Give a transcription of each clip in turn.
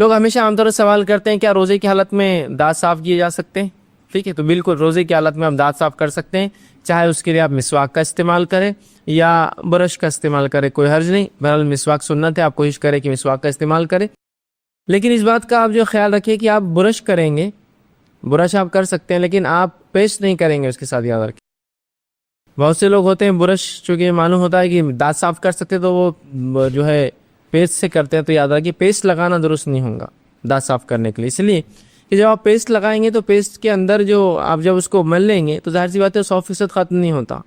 لوگ ہمیشہ عام طور سے سوال کرتے ہیں کیا روزے کی حالت میں دانت صاف کیے جا سکتے ہیں؟ ٹھیک ہے، تو بالکل روزے کی حالت میں آپ دانت صاف کر سکتے ہیں، چاہے اس کے لیے آپ مسواک کا استعمال کریں یا برش کا استعمال کریں، کوئی حرج نہیں۔ بہرحال مسواک سنت ہے، آپ کوشش کریں کہ مسواک کا استعمال کریں، لیکن اس بات کا آپ جو خیال رکھیں کہ آپ برش کریں گے، برش آپ کر سکتے ہیں لیکن آپ پیسٹ نہیں کریں گے اس کے ساتھ، یاد رکھیں۔ بہت سے لوگ ہوتے ہیں برش چونکہ معلوم ہوتا ہے کہ دانت صاف کر سکتے تو وہ جو ہے پیسٹ سے کرتے ہیں، تو یاد رکھیں پیسٹ لگانا درست نہیں ہوگا دانت صاف کرنے کے لیے، اس لیے کہ جب آپ پیسٹ لگائیں گے تو پیسٹ کے اندر جو آپ جب اس کو مل لیں گے تو ظاہر سی بات ہے 100% ختم نہیں ہوتا،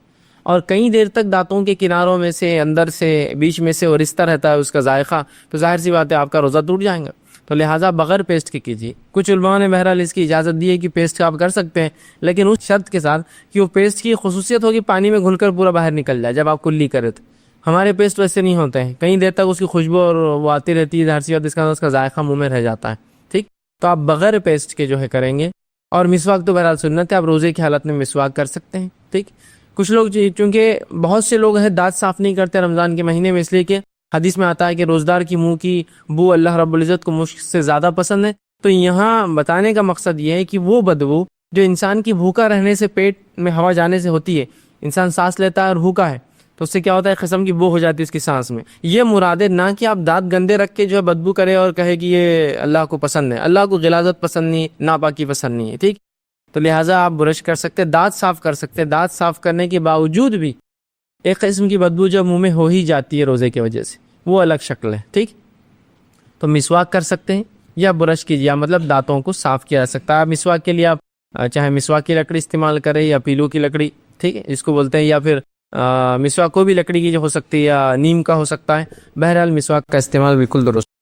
اور کئی دیر تک دانتوں کے کناروں میں سے، اندر سے، بیچ میں سے رشتہ رہتا ہے اس کا ذائقہ، تو ظاہر سی بات ہے آپ کا روزہ ٹوٹ جائے گا۔ تو لہٰذا بغیر پیسٹ کے کیجیے۔ کچھ علماء نے بہرحال اس کی اجازت دی ہے کہ پیسٹ آپ کر سکتے ہیں، لیکن اس شرط کے ساتھ کہ وہ پیسٹ کی خصوصیت ہوگی پانی میں گھل کر پورا باہر نکل جائے جب آپ کلی کرے تو۔ ہمارے پیسٹ ویسے نہیں ہوتے ہیں، کئی دیر تک اس کی خوشبو اور وہ آتی رہتی ہے، ظاہر سی بات اس کا ذائقہ منہ میں رہ جاتا ہے، ٹھیک۔ تو آپ بغیر پیسٹ کے جو ہے کریں گے، اور مسواک تو بہرحال سنت ہے، آپ روزے کی حالت میں مسواک کر سکتے ہیں، ٹھیک۔ کچھ لوگ چونکہ بہت سے لوگ ہیں دانت صاف نہیں کرتے رمضان کے مہینے میں، اس لیے کہ حدیث میں آتا ہے کہ روزدار کی منہ کی بو اللہ رب العزت کو مشک سے زیادہ پسند ہے، تو یہاں بتانے کا مقصد یہ ہے کہ وہ بدبو جو انسان کی بھوکا رہنے سے، پیٹ میں ہوا جانے سے ہوتی ہے، انسان سانس لیتا ہے اور بھوکا ہے تو اس سے کیا ہوتا ہے، قسم کی بو ہو جاتی ہے اس کی سانس میں، یہ مراد ہے، نہ کہ آپ دانت گندے رکھ کے جو ہے بدبو کرے اور کہے کہ یہ اللہ کو پسند ہے۔ اللہ کو غلاظت پسند نہیں، ناپاکی پسند نہیں ہے، ٹھیک۔ تو لہٰذا آپ برش کر سکتے، دانت صاف کر سکتے، دانت صاف کرنے کے باوجود بھی ایک قسم کی بدبو جو منہ میں ہو ہی جاتی ہے روزے کی وجہ سے، وہ الگ شکل ہے، ٹھیک۔ تو مسواک کر سکتے ہیں یا برش کیجیے، مطلب دانتوں کو صاف کیا جا سکتا ہے۔ آپ مسواک کے لیے آپ چاہے مسواک کی لکڑی استعمال کریں یا پیلو کی لکڑی، ٹھیک ہے، اس کو بولتے ہیں، یا پھر مسواک کو بھی لکڑی کی جو ہو سکتی ہے یا نیم کا ہو سکتا ہے، بہرحال مسواک کا استعمال بالکل درست۔